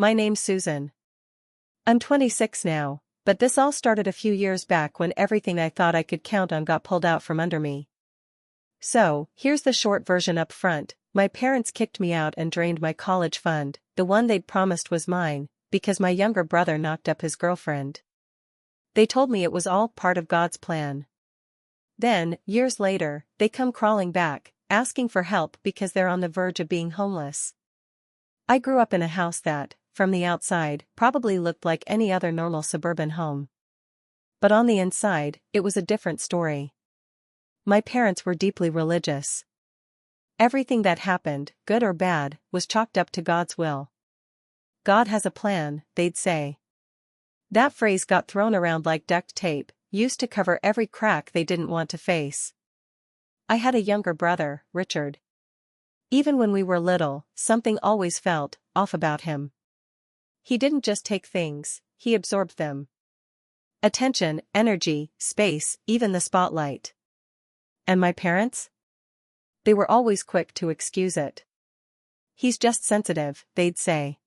my name's Susan. I'm 26 now, but this all started a few years back when everything I thought I could count on got pulled out from under me. So, here's the short version up front. My parents kicked me out and drained my college fund, the one they'd promised was mine, because my younger brother knocked up his girlfriend. They told me it was all part of God's plan. Then, years later, they come crawling back, asking for help because they're on the verge of being homeless. I grew up in a house that, from the outside, probably looked like any other normal suburban home. But on the inside, it was a different story. My parents were deeply religious. Everything that happened, good or bad, was chalked up to God's will. God has a plan, they'd say. That phrase got thrown around like duct tape, used to cover every crack they didn't want to face. I had a younger brother, Richard. Even when we were little, something always felt off about him. He didn't just take things, he absorbed them. Attention, energy, space, even the spotlight. And my parents? They were always quick to excuse it. He's just sensitive, they'd say.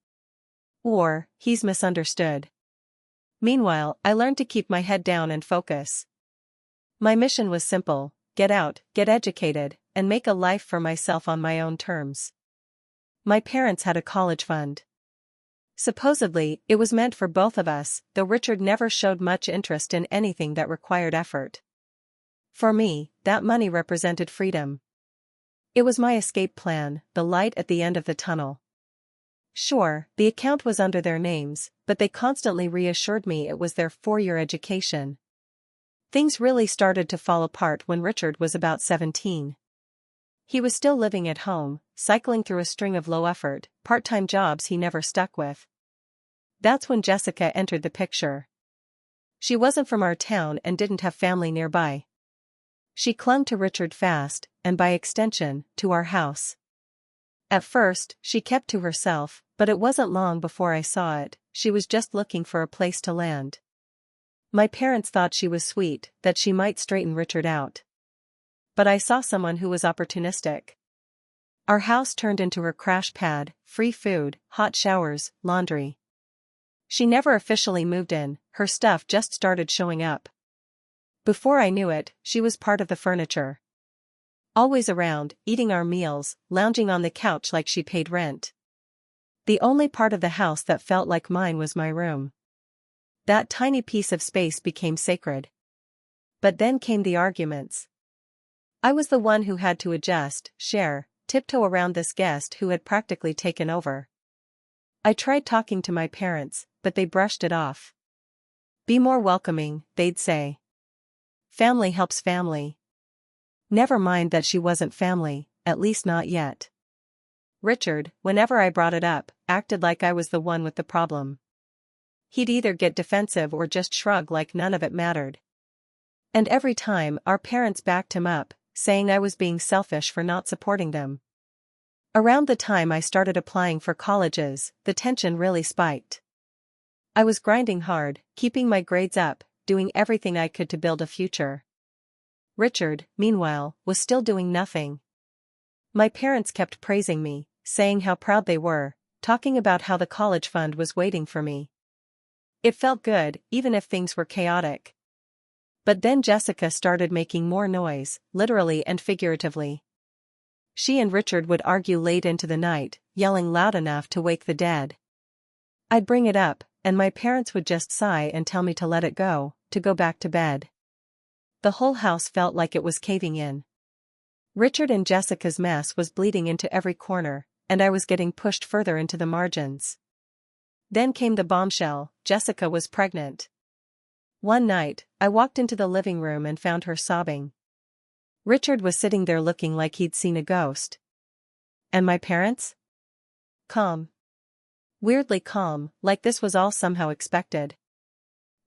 Or, he's misunderstood. Meanwhile, I learned to keep my head down and focus. My mission was simple: get out, get educated, and make a life for myself on my own terms. My parents had a college fund. Supposedly, it was meant for both of us, though Richard never showed much interest in anything that required effort. For me, that money represented freedom. It was my escape plan, the light at the end of the tunnel. Sure, the account was under their names, but they constantly reassured me it was their 4-year education. Things really started to fall apart when Richard was about 17. He was still living at home, cycling through a string of low-effort, part-time jobs he never stuck with. That's when Jessica entered the picture. She wasn't from our town and didn't have family nearby. She clung to Richard fast, and by extension, to our house. At first, she kept to herself, but it wasn't long before I saw it. She was just looking for a place to land. My parents thought she was sweet, that she might straighten Richard out. But I saw someone who was opportunistic. Our house turned into her crash pad: free food, hot showers, laundry. She never officially moved in, her stuff just started showing up. Before I knew it, she was part of the furniture. Always around, eating our meals, lounging on the couch like she paid rent. The only part of the house that felt like mine was my room. That tiny piece of space became sacred. But then came the arguments. I was the one who had to adjust, share, tiptoe around this guest who had practically taken over. I tried talking to my parents, but they brushed it off. Be more welcoming, they'd say. Family helps family. Never mind that she wasn't family, at least not yet. Richard, whenever I brought it up, acted like I was the one with the problem. He'd either get defensive or just shrug like none of it mattered. And every time, our parents backed him up, saying I was being selfish for not supporting them. Around the time I started applying for colleges, the tension really spiked. I was grinding hard, keeping my grades up, doing everything I could to build a future. Richard, meanwhile, was still doing nothing. My parents kept praising me, saying how proud they were, talking about how the college fund was waiting for me. It felt good, even if things were chaotic. But then Jessica started making more noise, literally and figuratively. She and Richard would argue late into the night, yelling loud enough to wake the dead. I'd bring it up, and my parents would just sigh and tell me to let it go, to go back to bed. The whole house felt like it was caving in. Richard and Jessica's mess was bleeding into every corner, and I was getting pushed further into the margins. Then came the bombshell: Jessica was pregnant. One night, I walked into the living room and found her sobbing. Richard was sitting there looking like he'd seen a ghost. And my parents? Calm. Weirdly calm, like this was all somehow expected.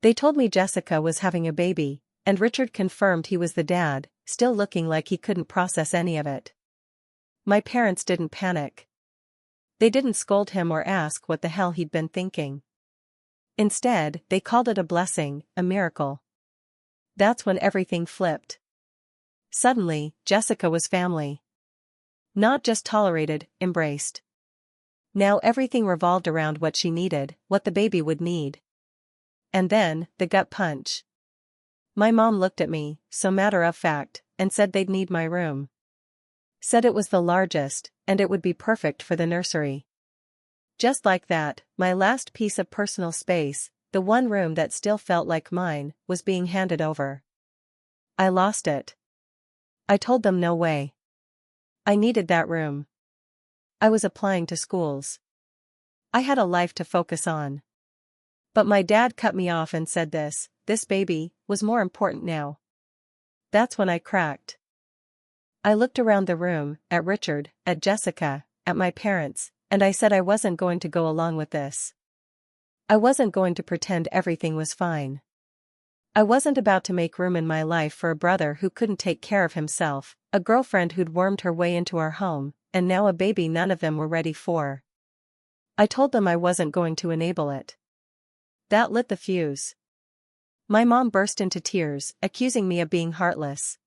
They told me Jessica was having a baby, and Richard confirmed he was the dad, still looking like he couldn't process any of it. My parents didn't panic. They didn't scold him or ask what the hell he'd been thinking. Instead, they called it a blessing, a miracle. That's when everything flipped. Suddenly, Jessica was family. Not just tolerated, embraced. Now everything revolved around what she needed, what the baby would need. And then, the gut punch. My mom looked at me, so matter of fact, and said they'd need my room. Said it was the largest, and it would be perfect for the nursery. Just like that, my last piece of personal space, the one room that still felt like mine, was being handed over. I lost it. I told them no way. I needed that room. I was applying to schools. I had a life to focus on. But my dad cut me off and said this baby, was more important now. That's when I cracked. I looked around the room, at Richard, at Jessica, at my parents, and I said I wasn't going to go along with this. I wasn't going to pretend everything was fine. I wasn't about to make room in my life for a brother who couldn't take care of himself, a girlfriend who'd wormed her way into our home, and now a baby none of them were ready for. I told them I wasn't going to enable it. That lit the fuse. My mom burst into tears, accusing me of being heartless.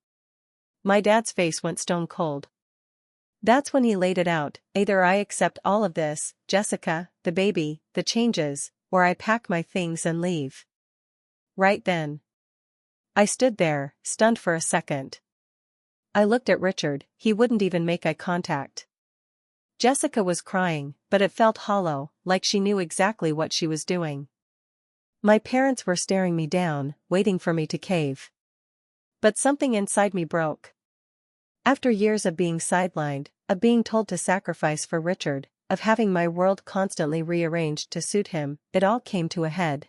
My dad's face went stone cold. That's when he laid it out: either I accept all of this, Jessica, the baby, the changes, or I pack my things and leave. Right then. I stood there, stunned for a second. I looked at Richard, he wouldn't even make eye contact. Jessica was crying, but it felt hollow, like she knew exactly what she was doing. My parents were staring me down, waiting for me to cave. But something inside me broke. After years of being sidelined, of being told to sacrifice for Richard, of having my world constantly rearranged to suit him, it all came to a head.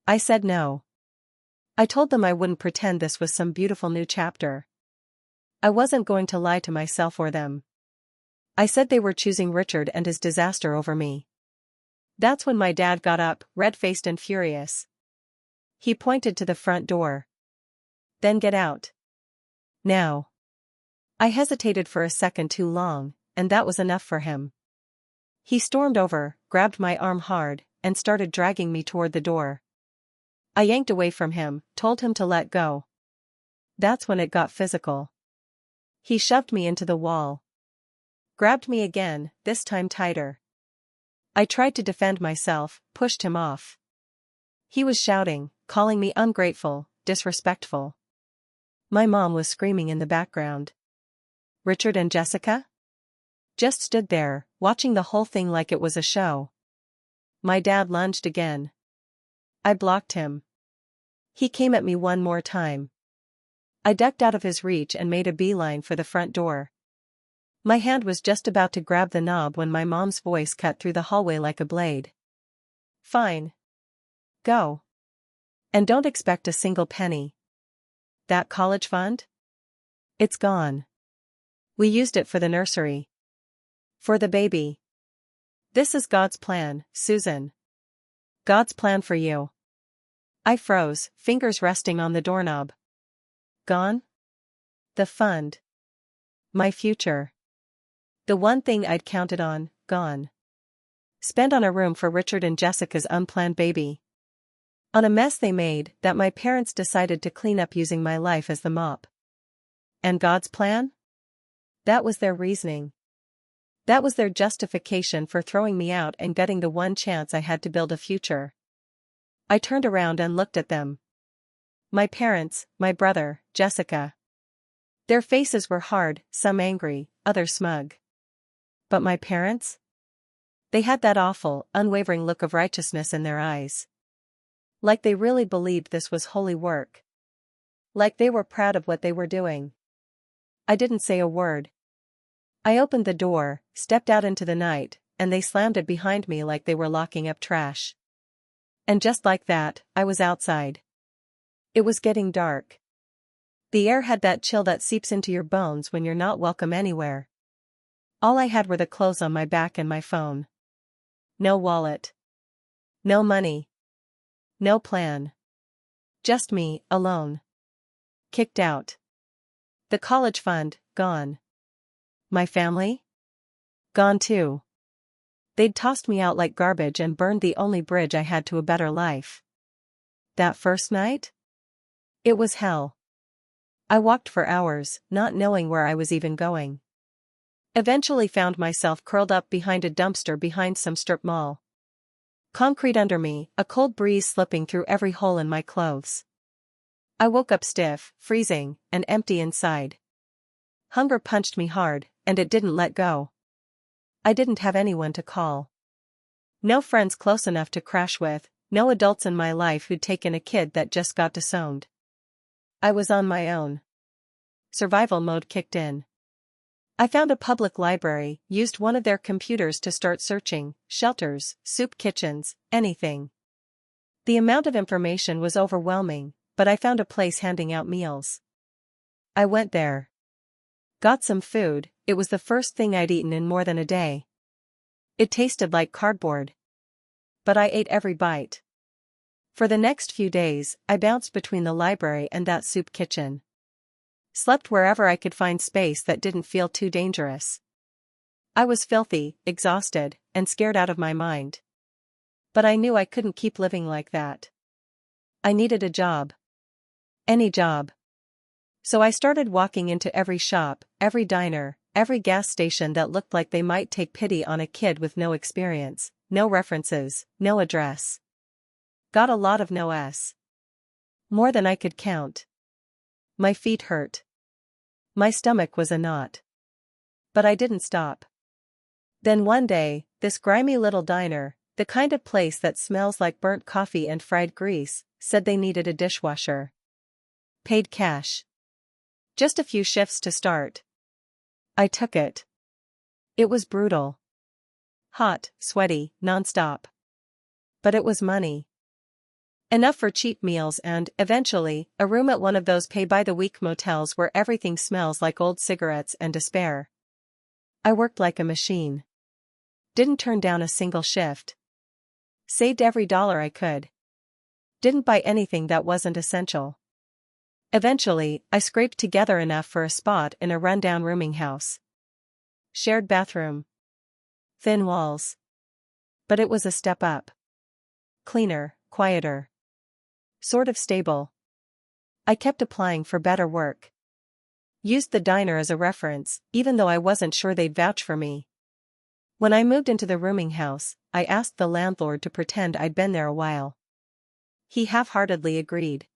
I said no. I told them I wouldn't pretend this was some beautiful new chapter. I wasn't going to lie to myself or them. I said they were choosing Richard and his disaster over me. That's when my dad got up, red-faced and furious. He pointed to the front door. Then get out. Now. I hesitated for a second too long, and that was enough for him. He stormed over, grabbed my arm hard, and started dragging me toward the door. I yanked away from him, told him to let go. That's when it got physical. He shoved me into the wall. Grabbed me again, this time tighter. I tried to defend myself, pushed him off. He was shouting, calling me ungrateful, disrespectful. My mom was screaming in the background. Richard and Jessica? Just stood there, watching the whole thing like it was a show. My dad lunged again. I blocked him. He came at me one more time. I ducked out of his reach and made a beeline for the front door. My hand was just about to grab the knob when my mom's voice cut through the hallway like a blade. Fine. Go. And don't expect a single penny. That college fund? It's gone. We used it for the nursery. For the baby. This is God's plan, Susan. God's plan for you. I froze, fingers resting on the doorknob. Gone? The fund. My future. The one thing I'd counted on, gone. Spent on a room for Richard and Jessica's unplanned baby. On a mess they made that my parents decided to clean up using my life as the mop. And God's plan? That was their reasoning. That was their justification for throwing me out and gutting the one chance I had to build a future. I turned around and looked at them. My parents, my brother, Jessica. Their faces were hard, some angry, others smug. But my parents? They had that awful, unwavering look of righteousness in their eyes. Like they really believed this was holy work. Like they were proud of what they were doing. I didn't say a word. I opened the door, stepped out into the night, and they slammed it behind me like they were locking up trash. And just like that, I was outside. It was getting dark. The air had that chill that seeps into your bones when you're not welcome anywhere. All I had were the clothes on my back and my phone. No wallet. No money. No plan. Just me, alone. Kicked out. The college fund, gone. My family? Gone too. They'd tossed me out like garbage and burned the only bridge I had to a better life. That first night? It was hell. I walked for hours, not knowing where I was even going. Eventually found myself curled up behind a dumpster behind some strip mall. Concrete under me, a cold breeze slipping through every hole in my clothes. I woke up stiff, freezing, and empty inside. Hunger punched me hard, and it didn't let go. I didn't have anyone to call. No friends close enough to crash with, no adults in my life who'd taken a kid that just got disowned. I was on my own. Survival mode kicked in. I found a public library, used one of their computers to start searching, shelters, soup kitchens, anything. The amount of information was overwhelming, but I found a place handing out meals. I went there. Got some food. It was the first thing I'd eaten in more than a day. It tasted like cardboard. But I ate every bite. For the next few days, I bounced between the library and that soup kitchen. Slept wherever I could find space that didn't feel too dangerous. I was filthy, exhausted, and scared out of my mind. But I knew I couldn't keep living like that. I needed a job. Any job. So I started walking into every shop, every diner, every gas station that looked like they might take pity on a kid with no experience, no references, no address. Got a lot of no's. More than I could count. My feet hurt. My stomach was a knot. But I didn't stop. Then one day, this grimy little diner, the kind of place that smells like burnt coffee and fried grease, said they needed a dishwasher. Paid cash. Just a few shifts to start. I took it. It was brutal. Hot, sweaty, nonstop. But it was money. Enough for cheap meals and, eventually, a room at one of those pay-by-the-week motels where everything smells like old cigarettes and despair. I worked like a machine. Didn't turn down a single shift. Saved every dollar I could. Didn't buy anything that wasn't essential. Eventually, I scraped together enough for a spot in a rundown rooming house. Shared bathroom. Thin walls. But it was a step up. Cleaner, quieter. Sort of stable. I kept applying for better work. Used the diner as a reference, even though I wasn't sure they'd vouch for me. When I moved into the rooming house, I asked the landlord to pretend I'd been there a while. He half-heartedly agreed.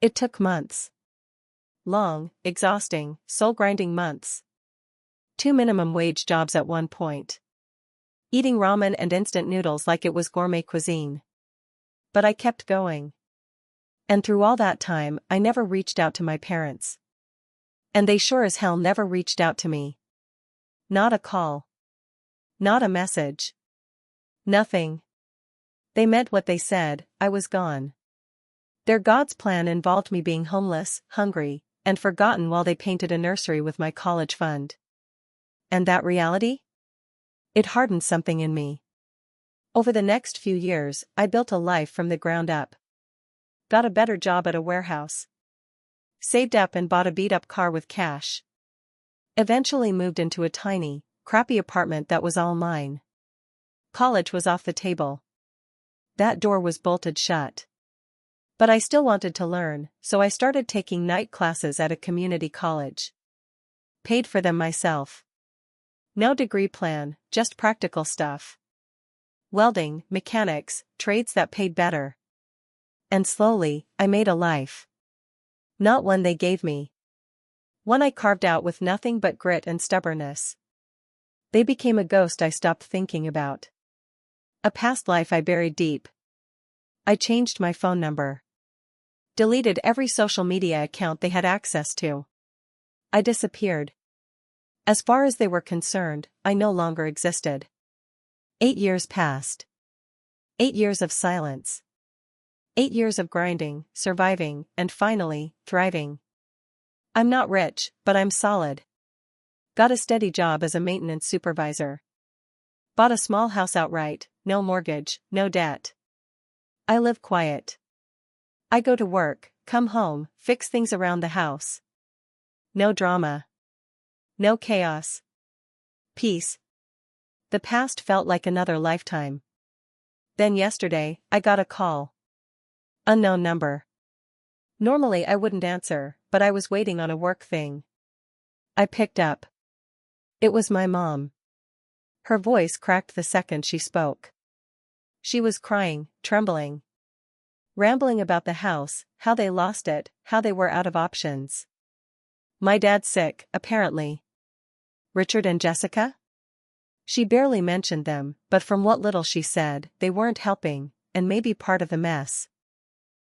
It took months. Long, exhausting, soul-grinding months. 2 minimum wage jobs at one point. Eating ramen and instant noodles like it was gourmet cuisine. But I kept going. And through all that time, I never reached out to my parents. And they sure as hell never reached out to me. Not a call. Not a message. Nothing. They meant what they said, I was gone. Their God's plan involved me being homeless, hungry, and forgotten while they painted a nursery with my college fund. And that reality? It hardened something in me. Over the next few years, I built a life from the ground up. Got a better job at a warehouse. Saved up and bought a beat-up car with cash. Eventually moved into a tiny, crappy apartment that was all mine. College was off the table. That door was bolted shut. But I still wanted to learn, so I started taking night classes at a community college. Paid for them myself. No degree plan, just practical stuff. Welding, mechanics, trades that paid better. And slowly, I made a life. Not one they gave me. One I carved out with nothing but grit and stubbornness. They became a ghost I stopped thinking about. A past life I buried deep. I changed my phone number. Deleted every social media account they had access to. I disappeared. As far as they were concerned, I no longer existed. 8 years passed. 8 years of silence. 8 years of grinding, surviving, and finally, thriving. I'm not rich, but I'm solid. Got a steady job as a maintenance supervisor. Bought a small house outright, no mortgage, no debt. I live quiet. I go to work, come home, fix things around the house. No drama. No chaos. Peace. The past felt like another lifetime. Then yesterday, I got a call. Unknown number. Normally I wouldn't answer, but I was waiting on a work thing. I picked up. It was my mom. Her voice cracked the second she spoke. She was crying, trembling, rambling about the house, how they lost it, how they were out of options. My dad's sick, apparently. Richard and Jessica? She barely mentioned them, but from what little she said, they weren't helping, and maybe part of the mess.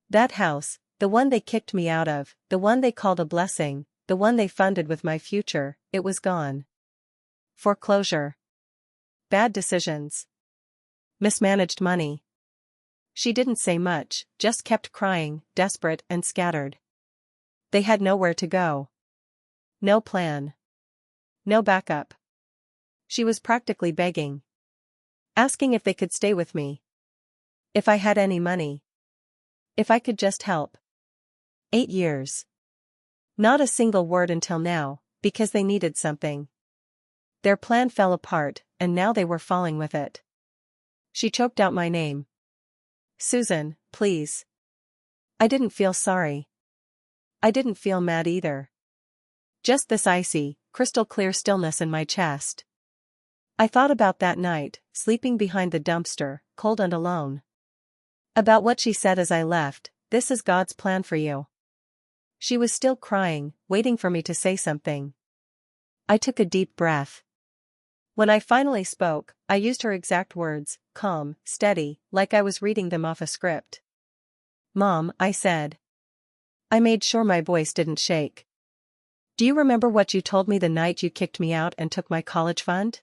That house, the one they kicked me out of, the one they called a blessing, the one they funded with my future, it was gone. Foreclosure. Bad decisions. Mismanaged money. She didn't say much, just kept crying, desperate and scattered. They had nowhere to go. No plan. No backup. She was practically begging. Asking if they could stay with me. If I had any money. If I could just help. 8 years. Not a single word until now, because they needed something. Their plan fell apart, and now they were falling with it. She choked out my name. Susan, please. I didn't feel sorry. I didn't feel mad either. Just this icy, crystal clear stillness in my chest. I thought about that night, sleeping behind the dumpster, cold and alone. About what she said as I left, "This is God's plan for you." She was still crying, waiting for me to say something. I took a deep breath. When I finally spoke, I used her exact words, calm, steady, like I was reading them off a script. "Mom," I said. I made sure my voice didn't shake. "Do you remember what you told me the night you kicked me out and took my college fund?"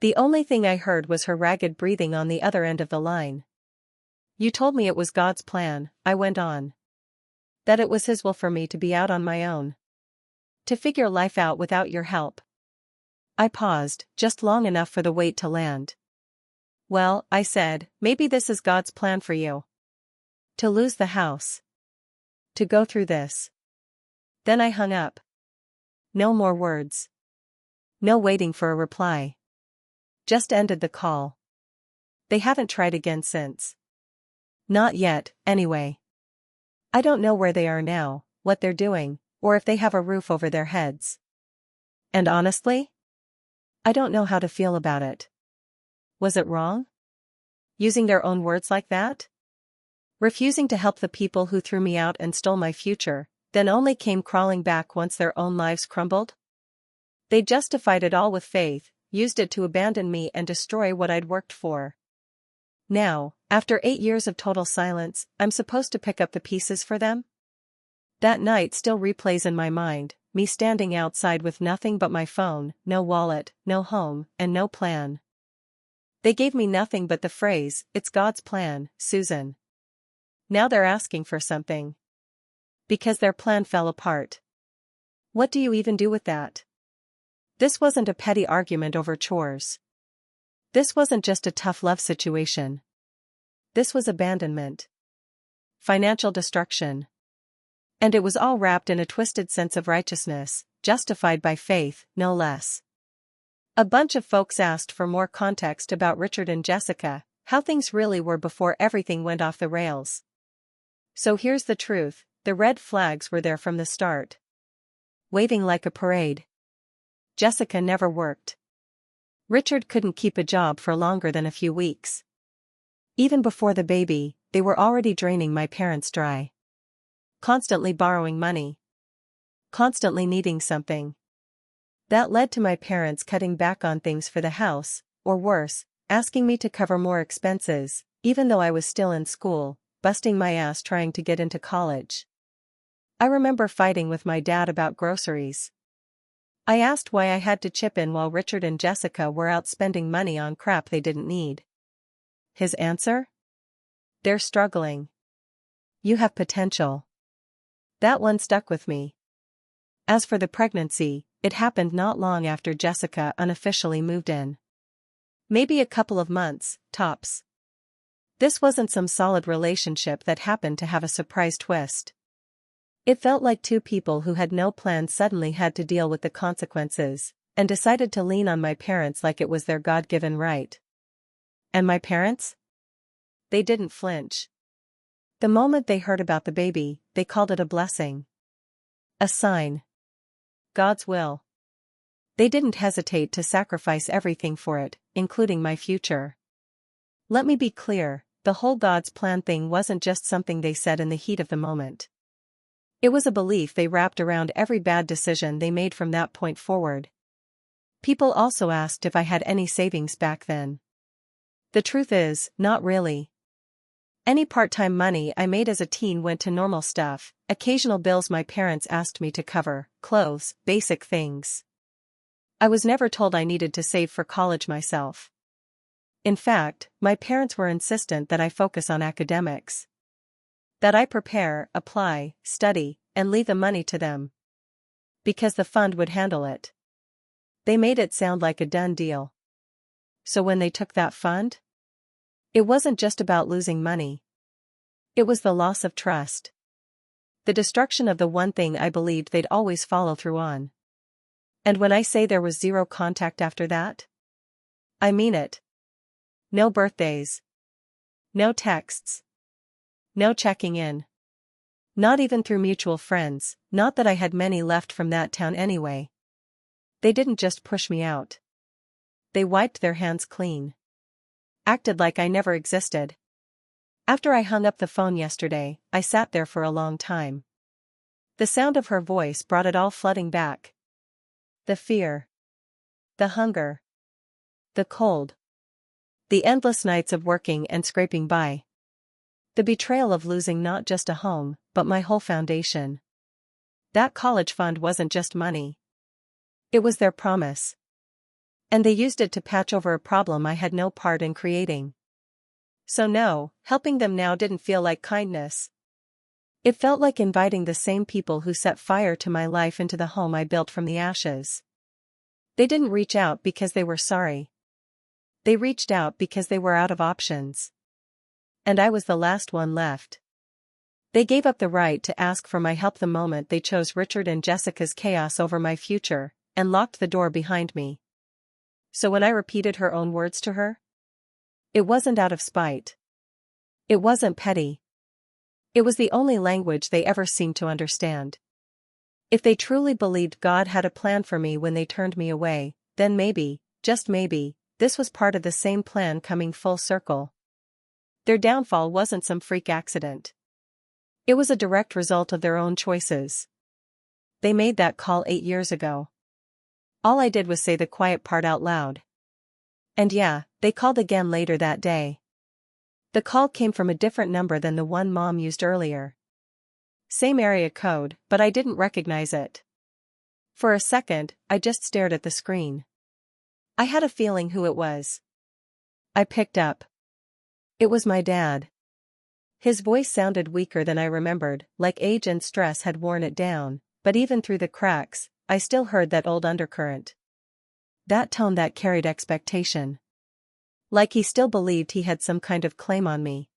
The only thing I heard was her ragged breathing on the other end of the line. "You told me it was God's plan," I went on. "That it was His will for me to be out on my own. To figure life out without your help." I paused, just long enough for the weight to land. "Well," I said, "maybe this is God's plan for you. To lose the house. To go through this." Then I hung up. No more words. No waiting for a reply. Just ended the call. They haven't tried again since. Not yet, anyway. I don't know where they are now, what they're doing, or if they have a roof over their heads. And honestly, I don't know how to feel about it. Was it wrong? Using their own words like that? Refusing to help the people who threw me out and stole my future, then only came crawling back once their own lives crumbled? They justified it all with faith, used it to abandon me and destroy what I'd worked for. Now, after 8 years of total silence, I'm supposed to pick up the pieces for them? That night still replays in my mind, me standing outside with nothing but my phone, no wallet, no home, and no plan. They gave me nothing but the phrase, "It's God's plan, Susan." Now they're asking for something. Because their plan fell apart. What do you even do with that? This wasn't a petty argument over chores. This wasn't just a tough love situation. This was abandonment. Financial destruction. And it was all wrapped in a twisted sense of righteousness, justified by faith, no less. A bunch of folks asked for more context about Richard and Jessica, how things really were before everything went off the rails. So here's the truth, the red flags were there from the start. Waving like a parade. Jessica never worked. Richard couldn't keep a job for longer than a few weeks. Even before the baby, they were already draining my parents dry. Constantly borrowing money. Constantly needing something. That led to my parents cutting back on things for the house, or worse, asking me to cover more expenses, even though I was still in school, busting my ass trying to get into college. I remember fighting with my dad about groceries. I asked why I had to chip in while Richard and Jessica were out spending money on crap they didn't need. His answer? "They're struggling. You have potential." That one stuck with me. As for the pregnancy, it happened not long after Jessica unofficially moved in. Maybe a couple of months, tops. This wasn't some solid relationship that happened to have a surprise twist. It felt like two people who had no plan suddenly had to deal with the consequences, and decided to lean on my parents like it was their God-given right. And my parents? They didn't flinch. The moment they heard about the baby, they called it a blessing. A sign. God's will. They didn't hesitate to sacrifice everything for it, including my future. Let me be clear, the whole God's plan thing wasn't just something they said in the heat of the moment. It was a belief they wrapped around every bad decision they made from that point forward. People also asked if I had any savings back then. The truth is, not really. Any part-time money I made as a teen went to normal stuff, occasional bills my parents asked me to cover, clothes, basic things. I was never told I needed to save for college myself. In fact, my parents were insistent that I focus on academics. That I prepare, apply, study, and leave the money to them. Because the fund would handle it. They made it sound like a done deal. So when they took that fund? It wasn't just about losing money. It was the loss of trust. The destruction of the one thing I believed they'd always follow through on. And when I say there was zero contact after that, I mean it. No birthdays. No texts. No checking in. Not even through mutual friends, not that I had many left from that town anyway. They didn't just push me out. They wiped their hands clean. Acted like I never existed. After I hung up the phone yesterday, I sat there for a long time. The sound of her voice brought it all flooding back. The fear. The hunger. The cold. The endless nights of working and scraping by. The betrayal of losing not just a home, but my whole foundation. That college fund wasn't just money. It was their promise. And they used it to patch over a problem I had no part in creating. So no, helping them now didn't feel like kindness. It felt like inviting the same people who set fire to my life into the home I built from the ashes. They didn't reach out because they were sorry. They reached out because they were out of options. And I was the last one left. They gave up the right to ask for my help the moment they chose Richard and Jessica's chaos over my future, and locked the door behind me. So when I repeated her own words to her, it wasn't out of spite. It wasn't petty. It was the only language they ever seemed to understand. If they truly believed God had a plan for me when they turned me away, then maybe, just maybe, this was part of the same plan coming full circle. Their downfall wasn't some freak accident. It was a direct result of their own choices. They made that call 8 years ago. All I did was say the quiet part out loud. And yeah, they called again later that day. The call came from a different number than the one Mom used earlier. Same area code, but I didn't recognize it. For a second, I just stared at the screen. I had a feeling who it was. I picked up. It was my dad. His voice sounded weaker than I remembered, like age and stress had worn it down, but even through the cracks, I still heard that old undercurrent. That tone that carried expectation. Like he still believed he had some kind of claim on me.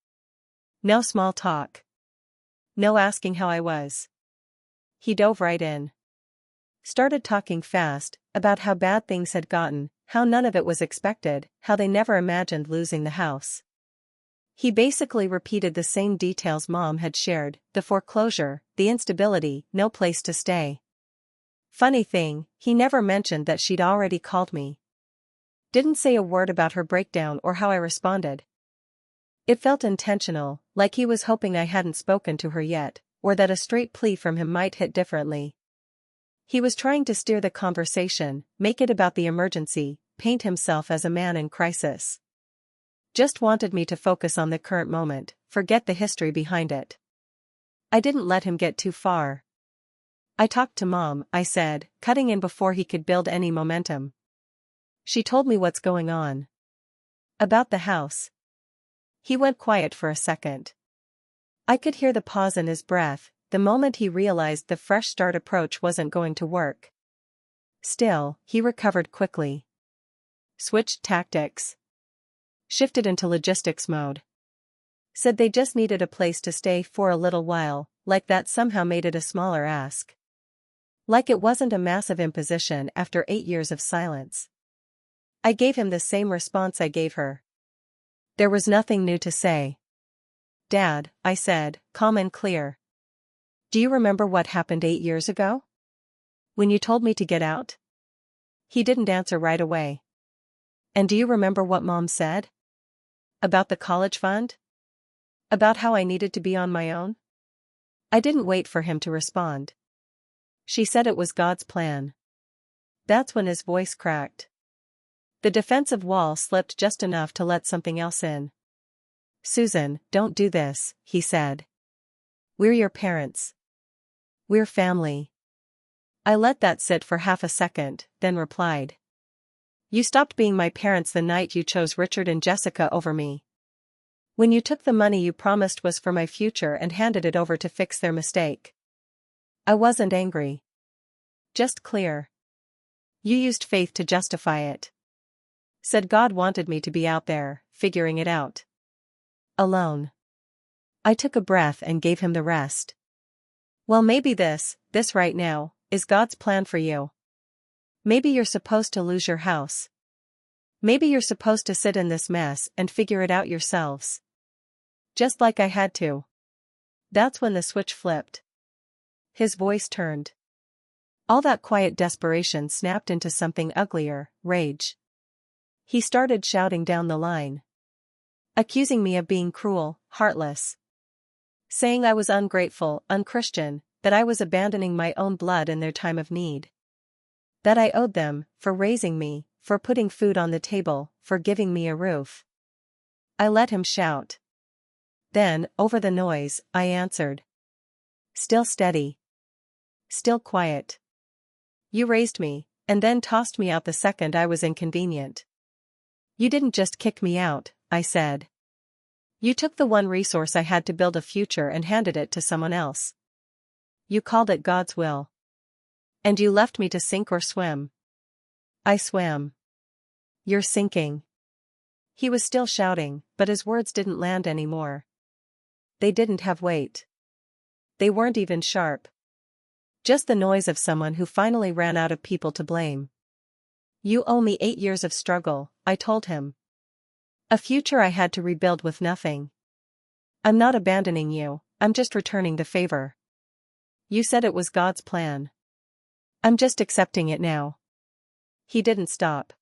No small talk. No asking how I was. He dove right in. Started talking fast, about how bad things had gotten, how none of it was expected, how they never imagined losing the house. He basically repeated the same details Mom had shared, the foreclosure, the instability, no place to stay. Funny thing, he never mentioned that she'd already called me. Didn't say a word about her breakdown or how I responded. It felt intentional, like he was hoping I hadn't spoken to her yet, or that a straight plea from him might hit differently. He was trying to steer the conversation, make it about the emergency, paint himself as a man in crisis. Just wanted me to focus on the current moment, forget the history behind it. I didn't let him get too far. I talked to Mom, I said, cutting in before he could build any momentum. She told me what's going on. About the house. He went quiet for a second. I could hear the pause in his breath, the moment he realized the fresh start approach wasn't going to work. Still, he recovered quickly. Switched tactics. Shifted into logistics mode. Said they just needed a place to stay for a little while, like that somehow made it a smaller ask. Like it wasn't a massive imposition after 8 years of silence. I gave him the same response I gave her. There was nothing new to say. Dad, I said, calm and clear. Do you remember what happened 8 years ago? When you told me to get out? He didn't answer right away. And do you remember what Mom said? About the college fund? About how I needed to be on my own? I didn't wait for him to respond. She said it was God's plan. That's when his voice cracked. The defensive wall slipped just enough to let something else in. Susan, don't do this, he said. We're your parents. We're family. I let that sit for half a second, then replied. You stopped being my parents the night you chose Richard and Jessica over me. When you took the money you promised was for my future and handed it over to fix their mistake. I wasn't angry. Just clear. You used faith to justify it. Said God wanted me to be out there, figuring it out. Alone. I took a breath and gave him the rest. Well, maybe this right now, is God's plan for you. Maybe you're supposed to lose your house. Maybe you're supposed to sit in this mess and figure it out yourselves. Just like I had to. That's when the switch flipped. His voice turned. All that quiet desperation snapped into something uglier, rage. He started shouting down the line. Accusing me of being cruel, heartless. Saying I was ungrateful, unchristian, that I was abandoning my own blood in their time of need. That I owed them, for raising me, for putting food on the table, for giving me a roof. I let him shout. Then, over the noise, I answered. Still steady. Still quiet. You raised me, and then tossed me out the second I was inconvenient. You didn't just kick me out, I said. You took the one resource I had to build a future and handed it to someone else. You called it God's will. And you left me to sink or swim. I swam. You're sinking. He was still shouting, but his words didn't land anymore. They didn't have weight. They weren't even sharp. Just the noise of someone who finally ran out of people to blame. You owe me 8 years of struggle, I told him. A future I had to rebuild with nothing. I'm not abandoning you, I'm just returning the favor. You said it was God's plan. I'm just accepting it now. He didn't stop.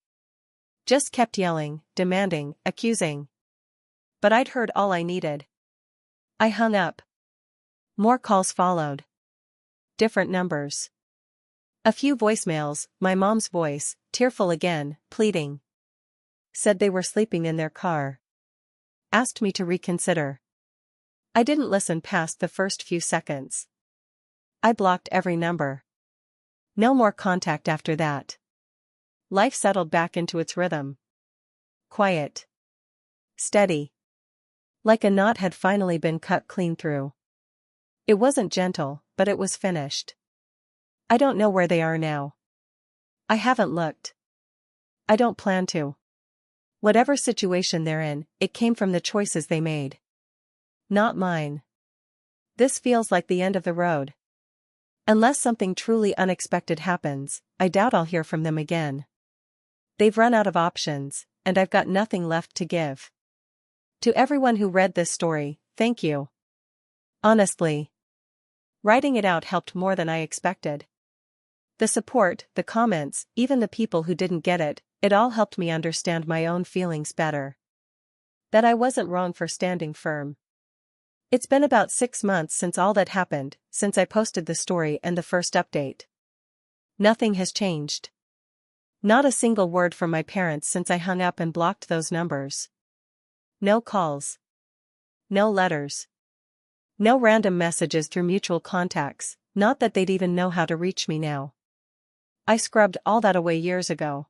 Just kept yelling, demanding, accusing. But I'd heard all I needed. I hung up. More calls followed. Different numbers. A few voicemails, my mom's voice, tearful again, pleading. Said they were sleeping in their car. Asked me to reconsider. I didn't listen past the first few seconds. I blocked every number. No more contact after that. Life settled back into its rhythm. Quiet. Steady. Like a knot had finally been cut clean through. It wasn't gentle, but it was finished. I don't know where they are now. I haven't looked. I don't plan to. Whatever situation they're in, it came from the choices they made. Not mine. This feels like the end of the road. Unless something truly unexpected happens, I doubt I'll hear from them again. They've run out of options, and I've got nothing left to give. To everyone who read this story, thank you. Honestly. Writing it out helped more than I expected. The support, the comments, even the people who didn't get it, it all helped me understand my own feelings better. That I wasn't wrong for standing firm. It's been about 6 months since all that happened, since I posted the story and the first update. Nothing has changed. Not a single word from my parents since I hung up and blocked those numbers. No calls. No letters. No random messages through mutual contacts, not that they'd even know how to reach me now. I scrubbed all that away years ago.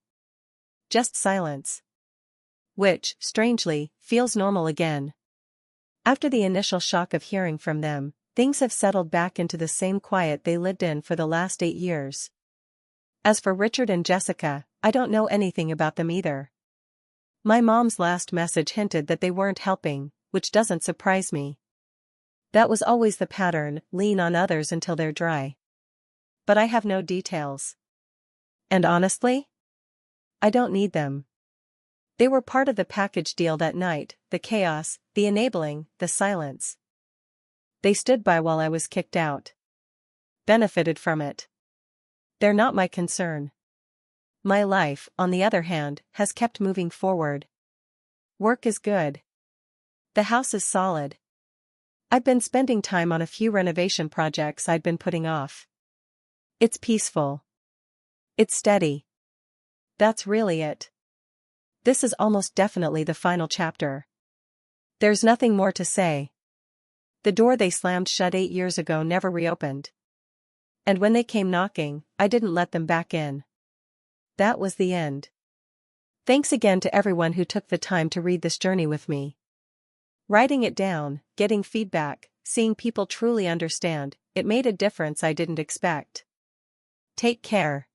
Just silence. Which, strangely, feels normal again. After the initial shock of hearing from them, things have settled back into the same quiet they lived in for the last 8 years. As for Richard and Jessica, I don't know anything about them either. My mom's last message hinted that they weren't helping, which doesn't surprise me. That was always the pattern, lean on others until they're dry. But I have no details. And honestly? I don't need them. They were part of the package deal that night, the chaos, the enabling, the silence. They stood by while I was kicked out. Benefited from it. They're not my concern. My life, on the other hand, has kept moving forward. Work is good. The house is solid. I've been spending time on a few renovation projects I'd been putting off. It's peaceful. It's steady. That's really it. This is almost definitely the final chapter. There's nothing more to say. The door they slammed shut 8 years ago never reopened. And when they came knocking, I didn't let them back in. That was the end. Thanks again to everyone who took the time to read this journey with me. Writing it down, getting feedback, seeing people truly understand, it made a difference I didn't expect. Take care.